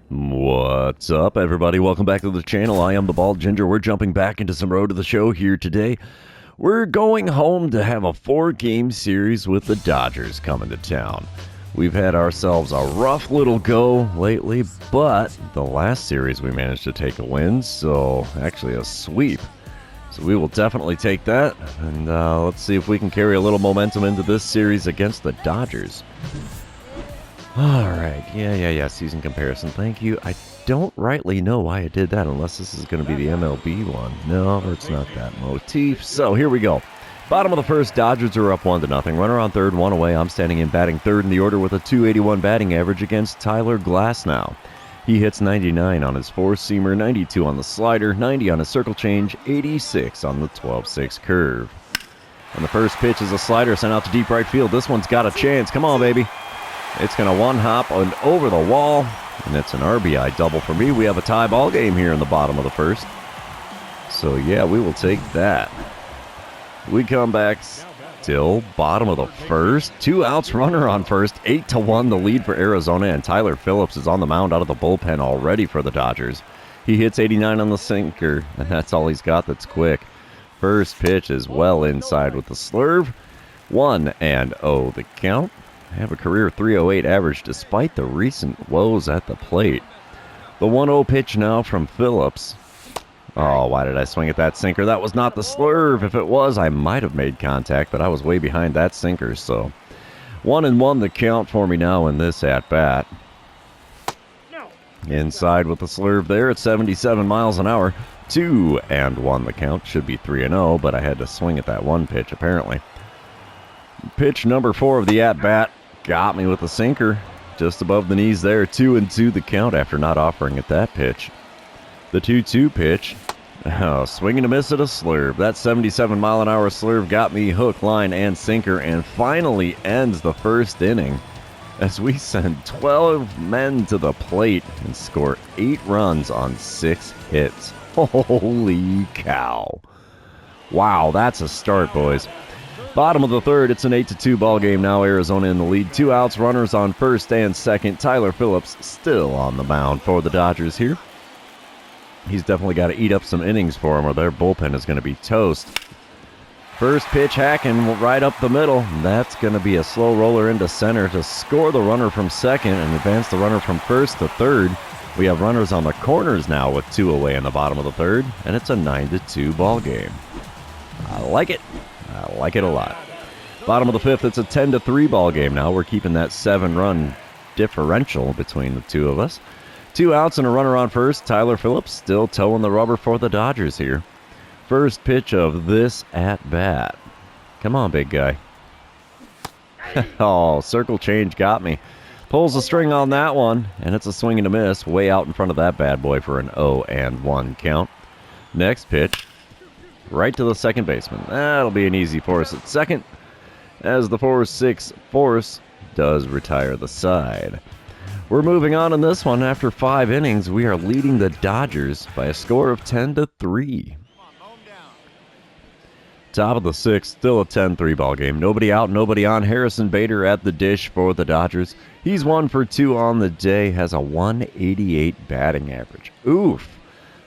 What's up, everybody? Welcome back to the channel. I am the Bald Ginger. We're jumping back into some Road to the Show here today. We're going home to have a 4-game series with the Dodgers coming to town. We've had ourselves a rough little go lately, but the last series we managed to take a win, so actually a sweep. So we will definitely take that, and let's see if we can carry a little momentum into this series against the Dodgers. Alright, yeah, season comparison, thank you. I don't rightly know why I did that, unless this is going to be the MLB one. No, it's not that motif. So, here we go. Bottom of the first, Dodgers are up 1-0. Runner on third, one away. I'm standing in batting third in the order with a .281 batting average against Tyler Glasnow. He hits 99 on his four-seamer, 92 on the slider, 90 on his circle change, 86 on the 12-6 curve. And the first pitch is a slider sent out to deep right field. This one's got a chance. Come on, baby. It's going to one-hop and over the wall, and it's an RBI double for me. We have a tie ball game here in the bottom of the first. So, yeah, we will take that. We come back still bottom of the first. 2 outs, runner on first. 8-1 the lead for Arizona, and Tyler Phillips is on the mound out of the bullpen already for the Dodgers. He hits 89 on the sinker, and that's all he's got that's quick. First pitch is well inside with the slurve. 1-0 the count. I have a career .308 average despite the recent woes at the plate. The 1-0 pitch now from Phillips. Oh, why did I swing at that sinker? That was not the slurve. If it was, I might have made contact, but I was way behind that sinker, so 1-1 the count for me now in this at-bat. Inside with the slurve there at 77 miles an hour. 2-1 the count. Should be 3-0, but I had to swing at that one pitch apparently. Pitch number 4 of the at-bat got me with a sinker just above the knees there. 2-2 the count after not offering at that pitch. The 2-2 pitch, swing and a miss at a slurve. That 77 mile an hour slurve got me hook, line, and sinker, and finally ends the first inning as we send 12 men to the plate and score 8 runs on 6 hits. Holy cow. Wow, that's a start, boys. Bottom of the third, it's an 8-2 ball game now. Arizona in the lead. 2 outs, runners on first and second. Tyler Phillips still on the mound for the Dodgers here. He's definitely got to eat up some innings for him or their bullpen is going to be toast. First pitch hacking right up the middle. That's going to be a slow roller into center to score the runner from second and advance the runner from first to third. We have runners on the corners now with 2 away in the bottom of the third, and it's a 9-2 ball game. I like it. I like it a lot. Bottom of the fifth, it's a 10-3 ball game now. We're keeping that 7-run differential between the two of us. 2 outs and a runner on first. Tyler Phillips still toeing the rubber for the Dodgers here. First pitch of this at-bat. Come on, big guy. Oh, circle change got me. Pulls the string on that one, and it's a swing and a miss way out in front of that bad boy for an 0-1 count. Next pitch. Right to the second baseman. That'll be an easy force at second, as the 4-6 force does retire the side. We're moving on in this one. After 5 innings, we are leading the Dodgers by a score of 10-3. Top of the 6th, still a 10-3 ball game. Nobody out, nobody on. Harrison Bader at the dish for the Dodgers. He's 1 for 2 on the day, has a .188 batting average. Oof.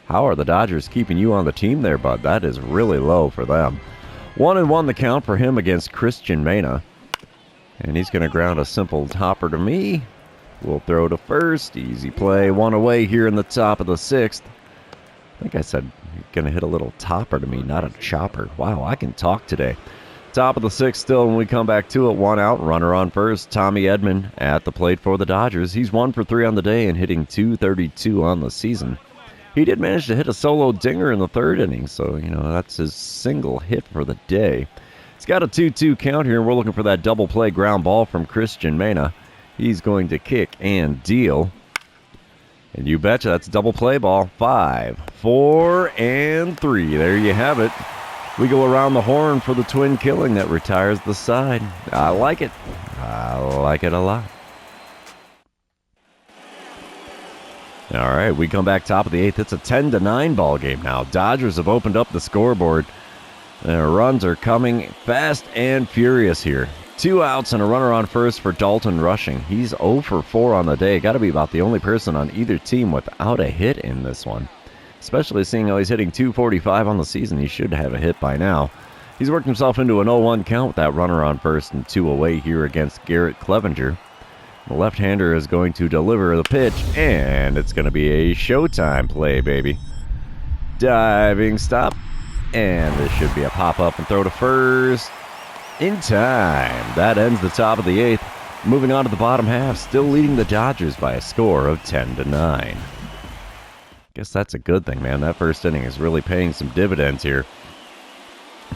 How are the Dodgers keeping you on the team there, bud? That is really low for them. 1-1 the count for him against Christian Mena. And he's going to ground a simple topper to me. We'll throw to first. Easy play. 1 away here in the top of the 6th. I think I said going to hit a little topper to me, not a chopper. Wow, I can talk today. Top of the 6th still when we come back to it. 1 out, runner on first. Tommy Edman at the plate for the Dodgers. He's 1 for 3 on the day and hitting .232 on the season. He did manage to hit a solo dinger in the 3rd inning, so, that's his single hit for the day. He's got a 2-2 count here, and we're looking for that double play ground ball from Christian Mena. He's going to kick and deal. And you betcha, that's double play ball. 5, 4, and 3. There you have it. We go around the horn for the twin killing that retires the side. I like it. I like it a lot. All right, we come back top of the 8th. It's a 10-9 ball game now. Dodgers have opened up the scoreboard. Their runs are coming fast and furious here. 2 outs and a runner on first for Dalton Rushing. He's 0 for 4 on the day. Got to be about the only person on either team without a hit in this one. Especially seeing how he's hitting .245 on the season. He should have a hit by now. He's worked himself into an 0-1 count with that runner on first and 2 away here against Garrett Clevenger. The left-hander is going to deliver the pitch, and it's going to be a Showtime play, baby. Diving stop, and this should be a pop-up and throw to first. In time. That ends the top of the 8th. Moving on to the bottom half, still leading the Dodgers by a score of 10-9. Guess that's a good thing, man. That first inning is really paying some dividends here.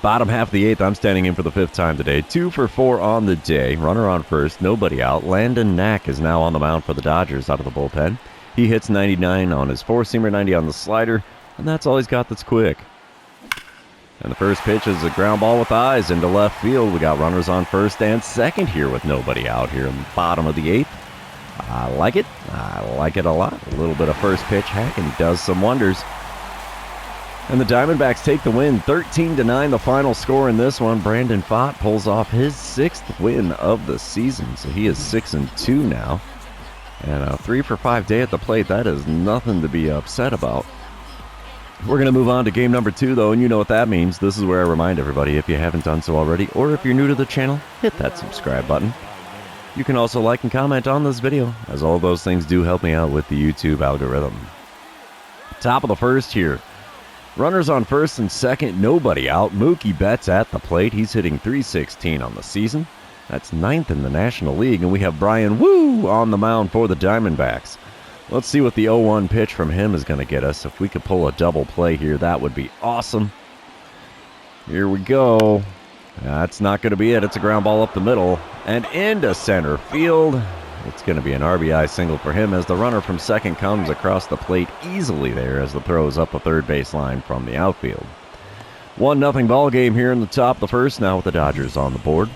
Bottom half of the 8th, I'm standing in for the 5th time today. 2 for 4 on the day. Runner on first, nobody out. Landon Knack is now on the mound for the Dodgers out of the bullpen. He hits 99 on his four-seamer, 90 on the slider, and that's all he's got that's quick. And the first pitch is a ground ball with eyes into left field. We got runners on first and second here with nobody out here in the bottom of the 8th. I like it. I like it a lot. A little bit of first pitch hack, and he does some wonders. And the Diamondbacks take the win, 13-9, the final score in this one. Brandon Pfaadt pulls off his 6th win of the season, so he is 6-2 now. And a 3 for 5 day at the plate, that is nothing to be upset about. We're going to move on to game number 2, though, and you know what that means. This is where I remind everybody, if you haven't done so already, or if you're new to the channel, hit that subscribe button. You can also like and comment on this video, as all of those things do help me out with the YouTube algorithm. Top of the first here. Runners on first and second, nobody out. Mookie Betts at the plate. He's hitting .316 on the season. That's 9th in the National League, and we have Brian Woo on the mound for the Diamondbacks. Let's see what the 0-1 pitch from him is going to get us. If we could pull a double play here, that would be awesome. Here we go. That's not going to be it. It's a ground ball up the middle and into center field. It's going to be an RBI single for him as the runner from second comes across the plate easily there as the throw is up the third base line from the outfield. 1-0 ball game here in the top of the first now with the Dodgers on the board.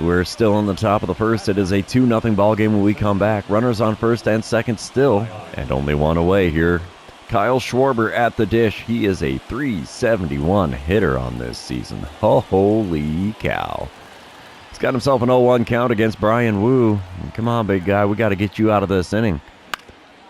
We're still in the top of the first. It is a 2-0 ball game when we come back. Runners on first and second still, and only one away here. Kyle Schwarber at the dish. He is a .371 hitter on this season. Holy cow. He's got himself an 0-1 count against Brian Woo. Come on, big guy. We got to get you out of this inning.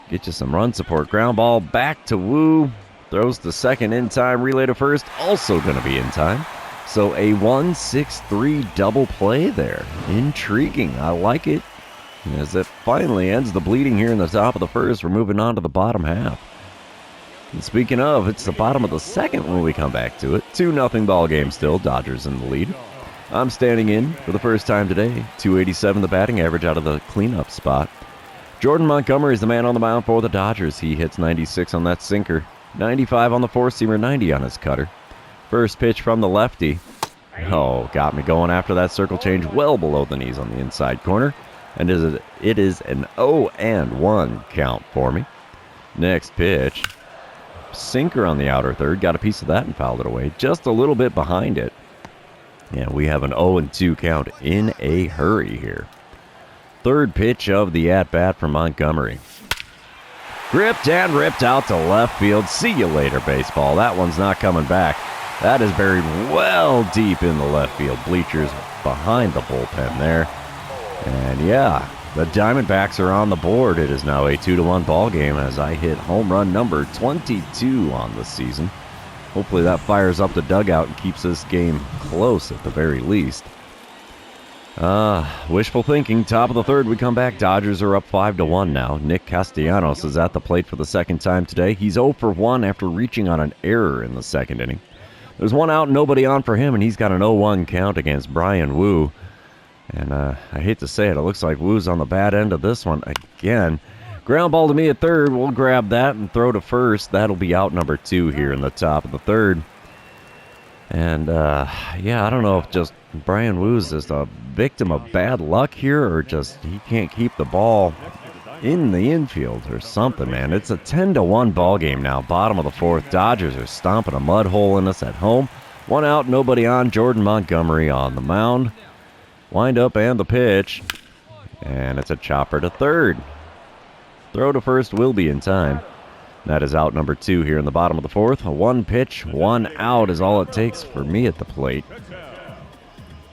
Get you some run support. Ground ball back to Woo. Throws to second in time. Relay to first. Also going to be in time. So a 1-6-3 double play there. Intriguing. I like it. As it finally ends the bleeding here in the top of the first, we're moving on to the bottom half. And speaking of, it's the bottom of the second when we come back to it. 2-0 ball game still. Dodgers in the lead. I'm standing in for the first time today. .287 the batting average out of the cleanup spot. Jordan Montgomery is the man on the mound for the Dodgers. He hits 96 on that sinker. 95 on the four-seamer, 90 on his cutter. First pitch from the lefty. Oh, got me going after that circle change well below the knees on the inside corner. And it is an 0-1 count for me. Next pitch. Sinker on the outer third. Got a piece of that and fouled it away. Just a little bit behind it. Yeah, we have an 0-2 count in a hurry here. Third pitch of the at-bat for Montgomery. Gripped and ripped out to left field. See you later, baseball. That one's not coming back. That is buried well deep in the left field bleachers behind the bullpen there. And yeah, the Diamondbacks are on the board. It is now a 2-1 ball game as I hit home run number 22 on the season. Hopefully that fires up the dugout and keeps this game close at the very least. Wishful thinking. Top of the third, we come back. Dodgers are up 5-1 now. Nick Castellanos is at the plate for the second time today. He's 0 for 1 after reaching on an error in the second inning. There's one out, nobody on for him, and he's got an 0-1 count against Brian Woo. And I hate to say it, it looks like Woo's on the bad end of this one again. Ground ball to me at third. We'll grab that and throw to first. That'll be out number 2 here in the top of the third. And, yeah, I don't know if just Brian Woo's just a victim of bad luck here or just he can't keep the ball in the infield or something, man. It's a 10-1 ball game now. Bottom of the fourth. Dodgers are stomping a mud hole in us at home. One out, nobody on. Jordan Montgomery on the mound. Wind up and the pitch. And it's a chopper to third. Throw to first will be in time. That is out number 2 here in the bottom of the fourth. A 1 pitch, 1 out is all it takes for me at the plate.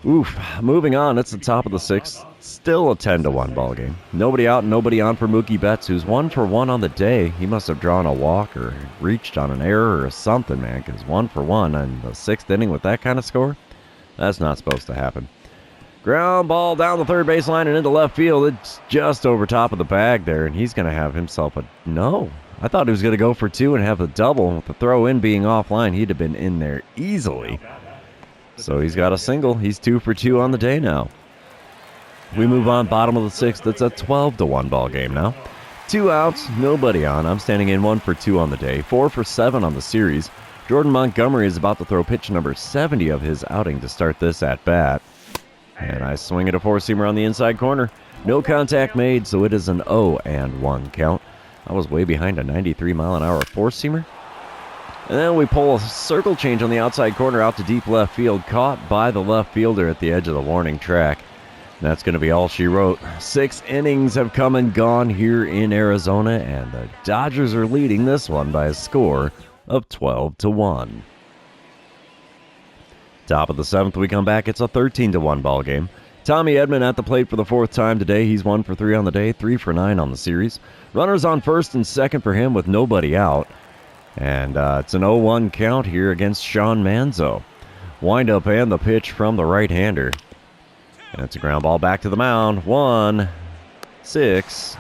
Oof. Moving on, it's the top of the sixth. Still a 10-1 ball game. Nobody out, nobody on for Mookie Betts, who's 1 for 1 on the day. He must have drawn a walk or reached on an error or something, man, because 1 for 1 in the sixth inning with that kind of score? That's not supposed to happen. Ground ball down the third baseline and into left field. It's just over top of the bag there, and he's going to have himself a... No. I thought he was going to go for 2 and have a double. With the throw-in being offline, he'd have been in there easily. So he's got a single. He's 2 for 2 on the day now. We move on, bottom of the sixth. It's a 12-1 ball game now. 2 outs, nobody on. I'm standing in 1 for 2 on the day, 4 for 7 on the series. Jordan Montgomery is about to throw pitch number 70 of his outing to start this at-bat. And I swing at a four-seamer on the inside corner. No contact made, so it is an 0-1 count. I was way behind a 93-mile-an-hour four-seamer. And then we pull a circle change on the outside corner out to deep left field, caught by the left fielder at the edge of the warning track. And that's going to be all she wrote. 6 innings have come and gone here in Arizona, and the Dodgers are leading this one by a score of 12-1. Top of the seventh, we come back. It's a 13-1 ball game. Tommy Edman at the plate for the 4th time today. He's 1 for 3 on the day, 3 for 9 on the series. Runners on first and second for him with nobody out. And it's an 0-1 count here against Sean Manzo. Wind-up and the pitch from the right-hander. And it's a ground ball back to the mound. 1, 6,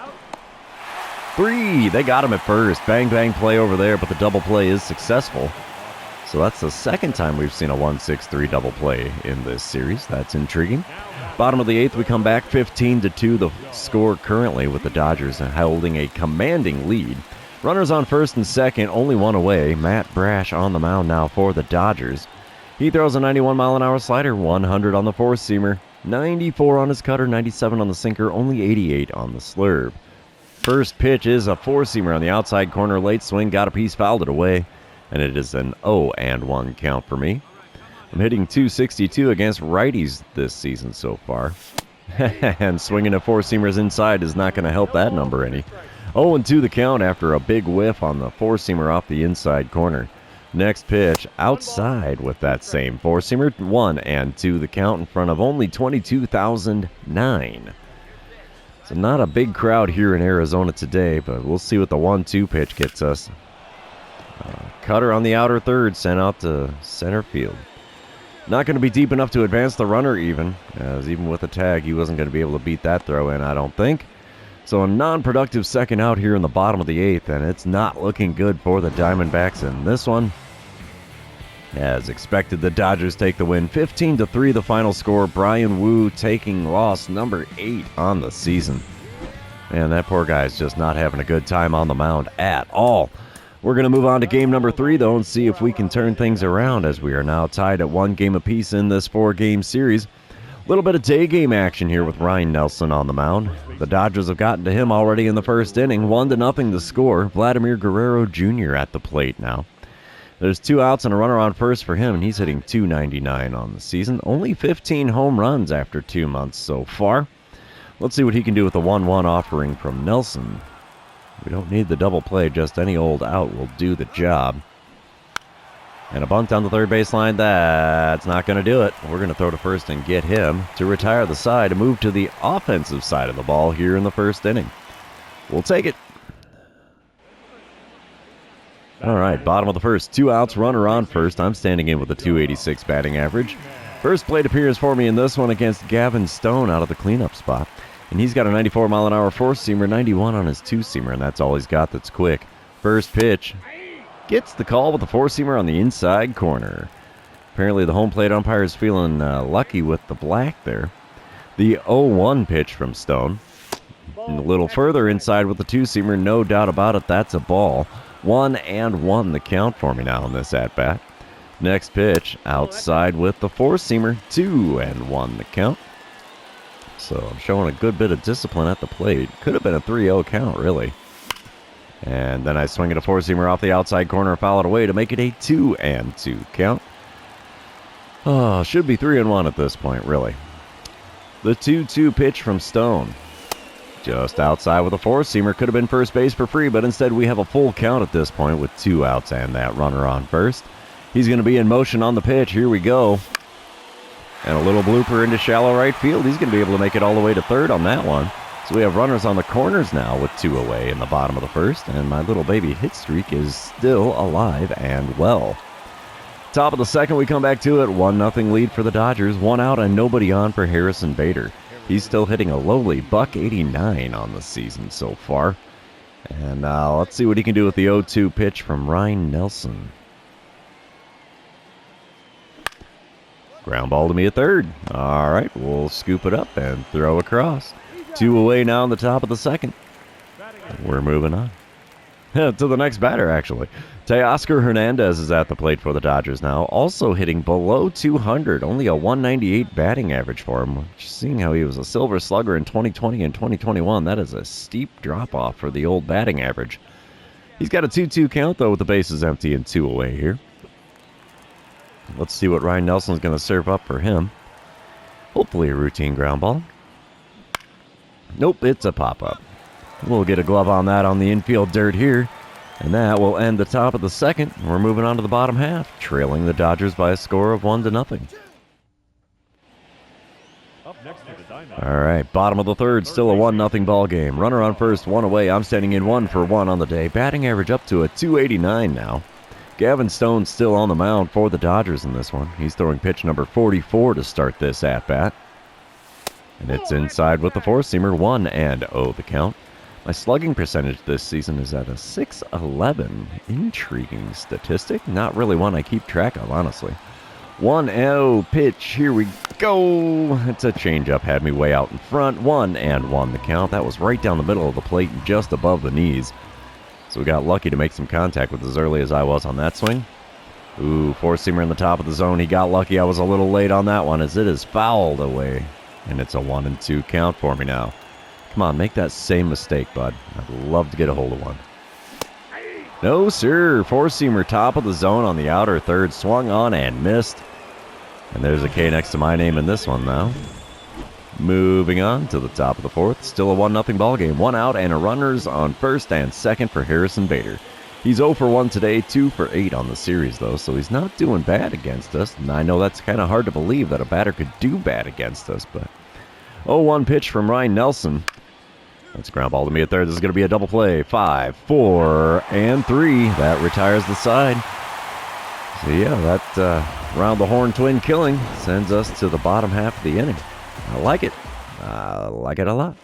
3. They got him at first. Bang, bang play over there, but the double play is successful. So that's the second time we've seen a 1-6-3 double play in this series. That's intriguing. Bottom of the 8th, we come back 15-2, the score currently with the Dodgers holding a commanding lead. Runners on first and second, only 1 away. Matt Brash on the mound now for the Dodgers. He throws a 91-mile-an-hour slider, 100 on the four-seamer, 94 on his cutter, 97 on the sinker, only 88 on the slurve. First pitch is a four-seamer on the outside corner, late swing, got a piece, fouled it away, and it is an 0-1 count for me. I'm hitting .262 against righties this season so far. And swinging a four-seamers inside is not going to help that number any. 0-2 the count after a big whiff on the four-seamer off the inside corner. Next pitch, outside with that same four-seamer. 1-2 the count in front of only 22,009. So not a big crowd here in Arizona today, but we'll see what the 1-2 pitch gets us. Cutter on the outer third, sent out to center field. Not going to be deep enough to advance the runner even, as even with a tag, he wasn't going to be able to beat that throw in, I don't think. So a non-productive second out here in the bottom of the 8th, and it's not looking good for the Diamondbacks in this one. As expected, the Dodgers take the win, 15-3 the final score. Brian Wu taking loss number 8 on the season. Man, that poor guy's just not having a good time on the mound at all. We're going to move on to game number 3, though, and see if we can turn things around, as we are now tied at 1 game apiece in this 4-game series. A little bit of day game action here with Ryan Nelson on the mound. The Dodgers have gotten to him already in the first inning, 1-0 the score. Vladimir Guerrero Jr. at the plate now. There's 2 outs and a runner on first for him, and he's hitting .299 on the season. Only 15 home runs after 2 months so far. Let's see what he can do with the 1-1 offering from Nelson. We don't need the double play, just any old out will do the job. And a bunt down the third baseline, that's not going to do it. We're going to throw to first and get him to retire the side and move to the offensive side of the ball here in the first inning. We'll take it. All right, bottom of the first, 2 outs, runner on first. I'm standing in with a .286 batting average. First plate appears for me in this one against Gavin Stone out of the cleanup spot. And he's got a 94-mile-an-hour four-seamer, 91 on his two-seamer, and that's all he's got that's quick. First pitch gets the call with the four-seamer on the inside corner. Apparently the home plate umpire is feeling lucky with the black there. The 0-1 pitch from Stone. And a little further inside with the two-seamer, no doubt about it, that's a ball. 1-1 the count for me now in this at-bat. Next pitch, outside with the four-seamer, 2-1 the count. So I'm showing a good bit of discipline at the plate. Could have been a 3-0 count, really. And then I swing at a four-seamer off the outside corner and foul it away to make it a 2-2 count. Oh, should be 3-1 at this point, really. The 2-2 pitch from Stone. Just outside with a four-seamer. Could have been first base for free, but instead we have a full count at this point with 2 outs and that runner on first. He's going to be in motion on the pitch. Here we go. And a little blooper into shallow right field. He's going to be able to make it all the way to third on that one. So we have runners on the corners now with 2 away in the bottom of the first. And my little baby hit streak is still alive and well. Top of the second, we come back to it. 1-0 lead for the Dodgers. 1 out and nobody on for Harrison Bader. He's still hitting a lowly $189 on the season so far. And let's see what he can do with the 0-2 pitch from Ryan Nelson. Ground ball to me at third. All right, we'll scoop it up and throw across. 2 away now in the top of the second. We're moving on. To the next batter, actually. Teoscar Hernandez is at the plate for the Dodgers now, also hitting below 200, only a 198 batting average for him. Seeing how he was a silver slugger in 2020 and 2021, that is a steep drop-off for the old batting average. He's got a 2-2 count, though, with the bases empty and 2 away here. Let's see what Ryan Nelson's going to serve up for him. Hopefully a routine ground ball. Nope, it's a pop-up. We'll get a glove on that on the infield dirt here. And that will end the top of the second. We're moving on to the bottom half, trailing the Dodgers by a score of 1-0. All right, bottom of the third, still a 1-0 ball game. Runner on first, 1 away. I'm standing in 1 for 1 on the day. Batting average up to a 289 now. Gavin Stone's still on the mound for the Dodgers in this one. He's throwing pitch number 44 to start this at-bat. And it's inside with the four-seamer, 1-0 the count. My slugging percentage this season is at a .611. Intriguing statistic. Not really one I keep track of, honestly. 1-0 pitch. Here we go. It's a changeup. Had me way out in front. 1-1 the count. That was right down the middle of the plate, just above the knees. So we got lucky to make some contact with as early as I was on that swing. Ooh, four-seamer in the top of the zone. He got lucky. I was a little late on that one as it is fouled away. And it's a 1-2 count for me now. Come on, make that same mistake, bud. I'd love to get a hold of one. No, sir. Four-seamer top of the zone on the outer third. Swung on and missed. And there's a K next to my name in this one now. Moving on to the top of the fourth. Still a 1-0 ball game. 1 out and a runners on first and second for Harrison Bader. He's 0 for 1 today, 2 for 8 on the series, though, so he's not doing bad against us. And I know that's kind of hard to believe that a batter could do bad against us, but 0-1 pitch from Ryan Nelson. That's ground ball to me at third. This is going to be a double play. 5, 4, and 3. That retires the side. So, yeah, that round the horn twin killing sends us to the bottom half of the inning. I like it. I like it a lot.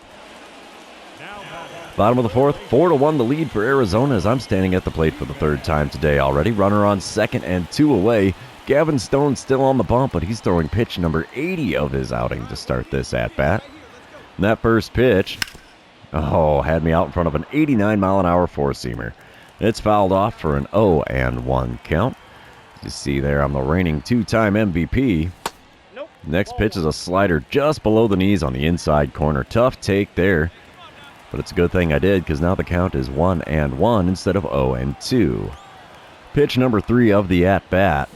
Bottom of the fourth, 4-1 the lead for Arizona as I'm standing at the plate for the third time today already. Runner on second and 2 away. Gavin Stone's still on the bump, but he's throwing pitch number 80 of his outing to start this at-bat. And that first pitch, had me out in front of an 89-mile-an-hour four-seamer. It's fouled off for an 0-1 count. You see there, I'm the reigning 2-time MVP. Nope. Next pitch is a slider just below the knees on the inside corner. Tough take there. But it's a good thing I did because now the count is 1-1 instead of 0-2. Pitch number 3 of the at-bat.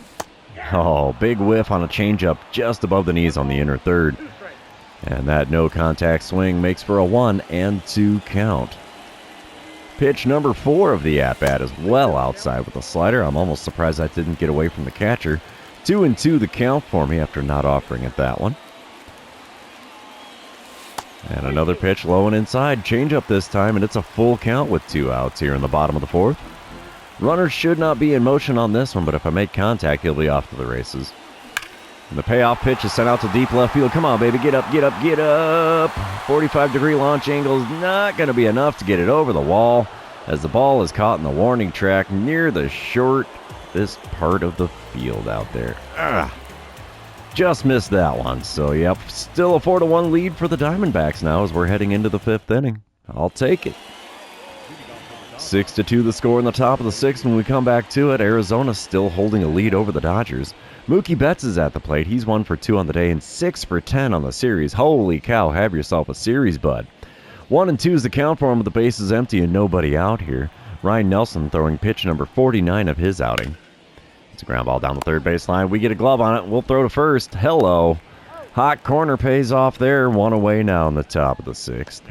Big whiff on a changeup just above the knees on the inner third. And that no-contact swing makes for a 1-2 count. Pitch number 4 of the at-bat is well outside with a slider. I'm almost surprised I didn't get away from the catcher. 2-2 the count for me after not offering it that one. And another pitch low and inside. Changeup this time, and it's a full count with 2 outs here in the bottom of the fourth. Runners should not be in motion on this one, but if I make contact, he'll be off to the races. And the payoff pitch is sent out to deep left field. Come on, baby, get up, get up, get up. 45-degree launch angle is not going to be enough to get it over the wall as the ball is caught in the warning track near the shortest part of the field out there. Just missed that one. So, yep, still a 4-1 lead for the Diamondbacks now as we're heading into the 5th inning. I'll take it. 6-2 the score in the top of the 6th when we come back to it. Arizona still holding a lead over the Dodgers. Mookie Betts is at the plate. He's 1 for 2 on the day and 6 for 10 on the series. Holy cow, have yourself a series, bud. 1-2 is the count for him with the bases empty and nobody out here. Ryan Nelson throwing pitch number 49 of his outing. It's a ground ball down the third baseline. We get a glove on it. We'll throw to first. Hello. Hot corner pays off there. 1 away now in the top of the 6th.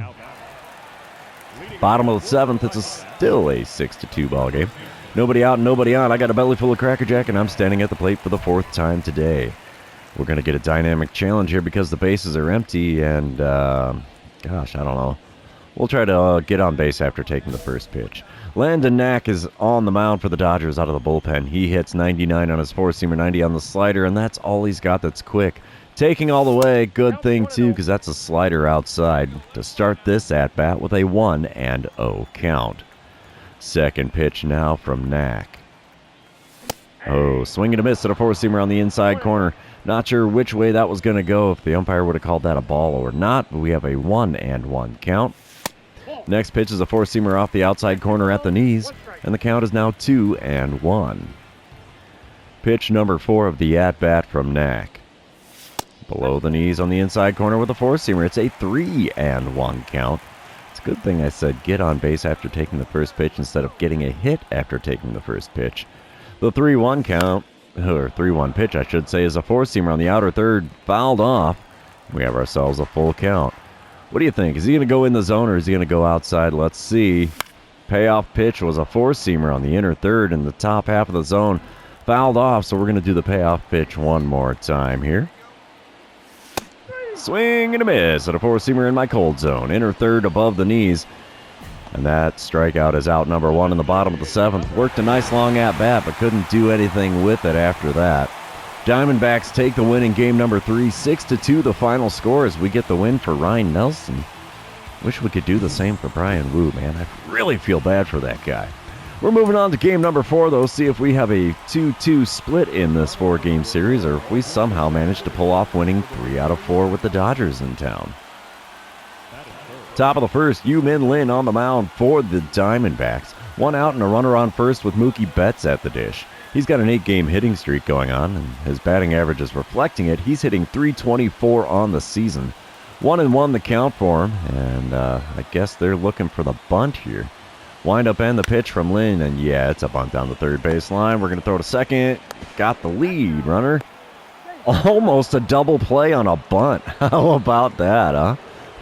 Bottom of the 7th, it's still a 6-2 ball game. Nobody out, nobody on. I got a belly full of Cracker Jack, and I'm standing at the plate for the 4th time today. We're going to get a dynamic challenge here because the bases are empty, and, gosh, I don't know. We'll try to get on base after taking the first pitch. Landon Knack is on the mound for the Dodgers out of the bullpen. He hits 99 on his four-seamer, 90 on the slider, and that's all he's got that's quick. Taking all the way, good thing, too, because that's a slider outside to start this at-bat with a 1-0 count. Second pitch now from Knack. Oh, swing and a miss at a four-seamer on the inside corner. Not sure which way that was going to go, if the umpire would have called that a ball or not, but we have a 1-1 count. Next pitch is a four-seamer off the outside corner at the knees, and the count is now 2-1. Pitch number 4 of the at-bat from Knack. Below the knees on the inside corner with a four-seamer. It's a 3-1 count. It's a good thing I said get on base after taking the first pitch instead of getting a hit after taking the first pitch. The 3-1 count, or 3-1 pitch, I should say, is a four-seamer on the outer third, fouled off. We have ourselves a full count. What do you think? Is he going to go in the zone or is he going to go outside? Let's see. Payoff pitch was a four-seamer on the inner third in the top half of the zone. Fouled off, so we're going to do the payoff pitch one more time here. Swing and a miss at a four-seamer in my cold zone. Inner third above the knees. And that strikeout is out number 1 in the bottom of the 7th. Worked a nice long at-bat, but couldn't do anything with it after that. Diamondbacks take the win in game number 3. 6-2 the final score as we get the win for Ryan Nelson. Wish we could do the same for Brian Wu, man. I really feel bad for that guy. We're moving on to game number 4, though. See if we have a 2-2 split in this 4-game series, or if we somehow manage to pull off winning 3 out of 4 with the Dodgers in town. Top of the first, Yu-Min Lin on the mound for the Diamondbacks. 1 out and a runner on first with Mookie Betts at the dish. He's got an 8-game hitting streak going on, and his batting average is reflecting it. He's hitting .324 on the season. 1-1 the count for him, and I guess they're looking for the bunt here. Wind up and the pitch from Lin, and yeah, it's a bunt down the third base line. We're going to throw to second. Got the lead, runner. Almost a double play on a bunt. How about that, huh?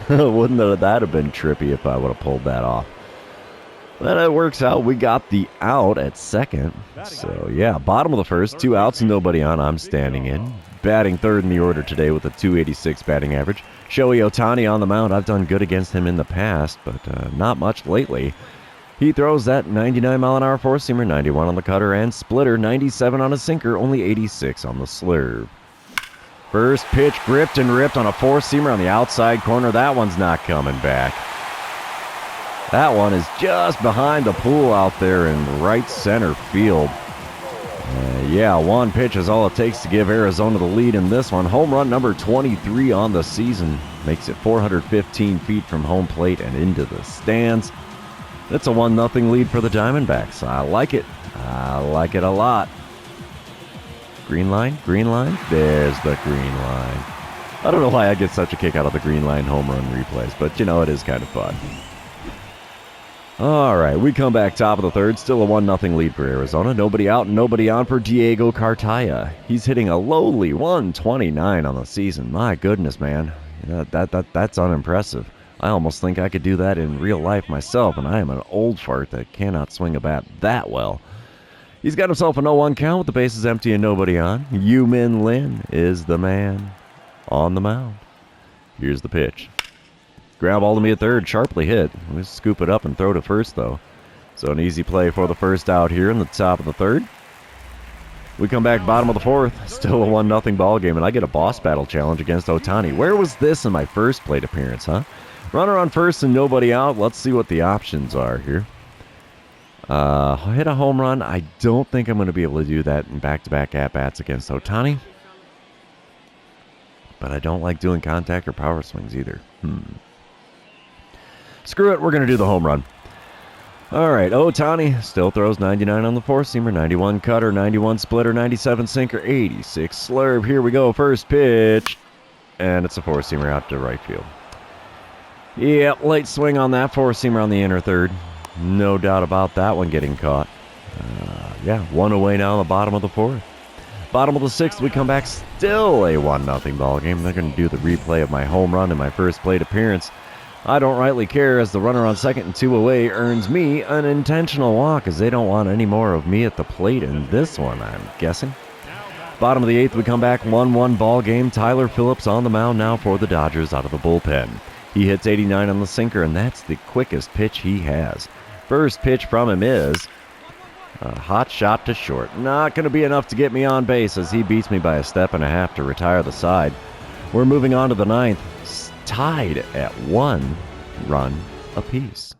Wouldn't that have been trippy if I would have pulled that off? But it works out. We got the out at second. So, yeah, bottom of the first, 2 outs and nobody on. I'm standing in. Batting third in the order today with a .286 batting average. Shohei Ohtani on the mound. I've done good against him in the past, but not much lately. He throws that 99-mile-an-hour four-seamer, 91 on the cutter and splitter, 97 on a sinker, only 86 on the slurve. First pitch gripped and ripped on a four-seamer on the outside corner. That one's not coming back. That one is just behind the pool out there in right center field. Yeah, one pitch is all it takes to give Arizona the lead in this one. Home run number 23 on the season. Makes it 415 feet from home plate and into the stands. It's a 1-0 lead for the Diamondbacks. I like it. I like it a lot. Green line? Green line? There's the green line. I don't know why I get such a kick out of the green line home run replays, but, you know, it is kind of fun. All right, we come back top of the third. Still a 1-0 lead for Arizona. Nobody out and nobody on for Diego Cartaya. He's hitting a lowly 129 on the season. My goodness, man. That's unimpressive. I almost think I could do that in real life myself, and I am an old fart that cannot swing a bat that well. He's got himself a 0-1 count with the bases empty and nobody on. Yu-Min Lin is the man on the mound. Here's the pitch. Ground ball to me at third, sharply hit. We scoop it up and throw to first, though. So an easy play for the first out here in the top of the third. We come back bottom of the fourth. Still a 1-0 ball game, and I get a boss battle challenge against Ohtani. Where was this in my first plate appearance, huh? Runner on first and nobody out. Let's see what the options are here. Hit a home run. I don't think I'm going to be able to do that in back-to-back at-bats against Ohtani. But I don't like doing contact or power swings either. Screw it, we're going to do the home run. All right, Ohtani still throws 99 on the four-seamer, 91 cutter, 91 splitter, 97 sinker, 86 slurve. Here we go, first pitch. And it's a four-seamer out to right field. Yep, late swing on that four-seamer on the inner third. No doubt about that one getting caught. Yeah, 1 away now in the bottom of the fourth. Bottom of the sixth, we come back, still a 1-0 ball game. They're going to do the replay of my home run in my first plate appearance. I don't rightly care, as the runner on second and 2 away earns me an intentional walk, as they don't want any more of me at the plate in this one, I'm guessing. Bottom of the 8th, we come back 1-1 ball game. Tyler Phillips on the mound now for the Dodgers out of the bullpen. He hits 89 on the sinker, and that's the quickest pitch he has. First pitch from him is a hot shot to short. Not going to be enough to get me on base as he beats me by a step and a half to retire the side. We're moving on to the 9th, tied at 1 run apiece.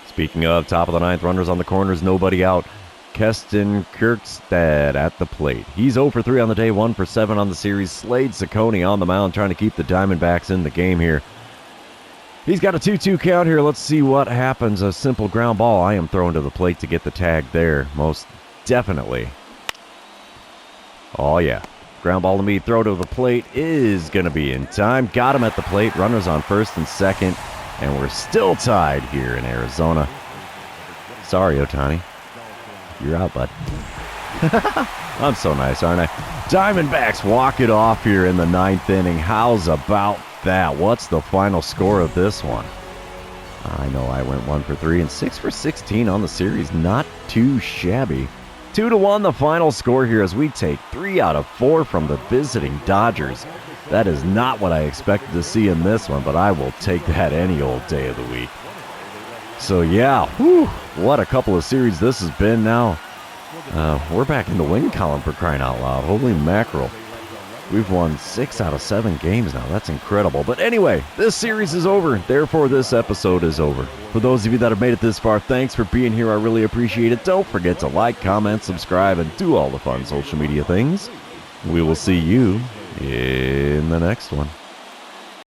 Speaking of, top of the 9th, runners on the corners, nobody out. Keston Kierkegaard at the plate. He's 0 for 3 on the day, 1 for 7 on the series. Slade Ciccone on the mound trying to keep the Diamondbacks in the game here. He's got a 2-2 count here. Let's see what happens. A simple ground ball. I am throwing to the plate to get the tag there, most definitely. Oh, yeah. Ground ball to me. Throw to the plate is going to be in time. Got him at the plate. Runners on first and second. And we're still tied here in Arizona. Sorry, Ohtani. You're out, bud. I'm so nice, aren't I? Diamondbacks walk it off here in the 9th inning. How's about that? What's the final score of this one? I know I went 1 for 3 and 6 for 16 on the series. Not too shabby. 2-1 the final score here as we take 3 out of 4 from the visiting Dodgers. That is not what I expected to see in this one, but I will take that any old day of the week. So yeah, whew, what a couple of series this has been now. We're back in the win column for crying out loud. Holy mackerel. We've won 6 out of 7 games now. That's incredible. But anyway, this series is over. Therefore, this episode is over. For those of you that have made it this far, thanks for being here. I really appreciate it. Don't forget to like, comment, subscribe, and do all the fun social media things. We will see you in the next one.